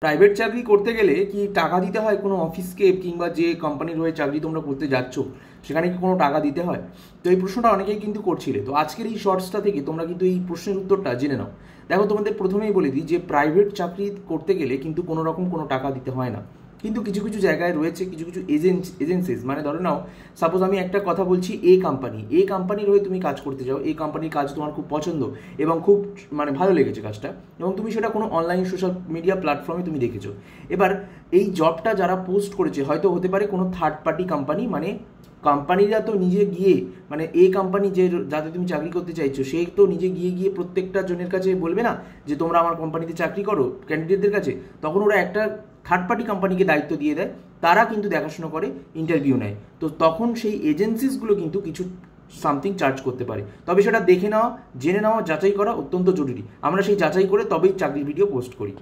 Private চাকরি করতে গেলে কি টাকা দিতে হয় কোনো অফিসকে, কিংবা যে কোম্পানির হয়ে চাকরি তোমরা করতে যাচ্ছ সেখানে কি কোনো টাকা দিতে হয়? তো এই প্রশ্নটা অনেকেই কিন্তু করছিলে। তো আজকের এই শর্টসটা থেকে তোমরা কিন্তু এই প্রশ্নের উত্তরটা জেনে নাও। দেখো, তোমাদের প্রথমেই বলে দিই যে প্রাইভেট চাকরি করতে গেলে কিন্তু কোনো রকম কোনো টাকা দিতে হয় না। কিন্তু কিছু কিছু জায়গায় রয়েছে কিছু কিছু এজেন্সিস, মানে ধরে নাও সাপোজ আমি একটা কথা বলছি, এ কোম্পানির হয়ে তুমি কাজ করতে যাও, এই কোম্পানির কাজ তোমার খুব পছন্দ এবং খুব মানে ভালো লেগেছে কাজটা, এবং তুমি সেটা কোনো অনলাইন সোশ্যাল মিডিয়া প্ল্যাটফর্মে তুমি দেখেছো। এবার এই জবটা যারা পোস্ট করেছে হয়তো হতে পারে কোনো থার্ড পার্টি কোম্পানি, মানে কোম্পানিরা তো নিজে গিয়ে, মানে এই কোম্পানি যে যাতে তুমি চাকরি করতে চাইছো সে তো নিজে গিয়ে গিয়ে প্রত্যেকটা জনের কাছে বলবে না যে তোমরা আমার কোম্পানিতে চাকরি করো ক্যান্ডিডেটদের কাছে। তখন ওরা একটা থার্ড পার্টি কোম্পানিকে দায়িত্ব দিয়ে দেয়, তারা কিন্তু দেখাশোনা করে, ইন্টারভিউ নেয়। তো তখন সেই এজেন্সিসগুলো কিন্তু কিছু সামথিং চার্জ করতে পারে, তবে সেটা দেখে নেওয়া, জেনে নেওয়া, যাচাই করা অত্যন্ত জরুরি। আমরা সেই যাচাই করে তবেই চাকরির ভিডিও পোস্ট করি।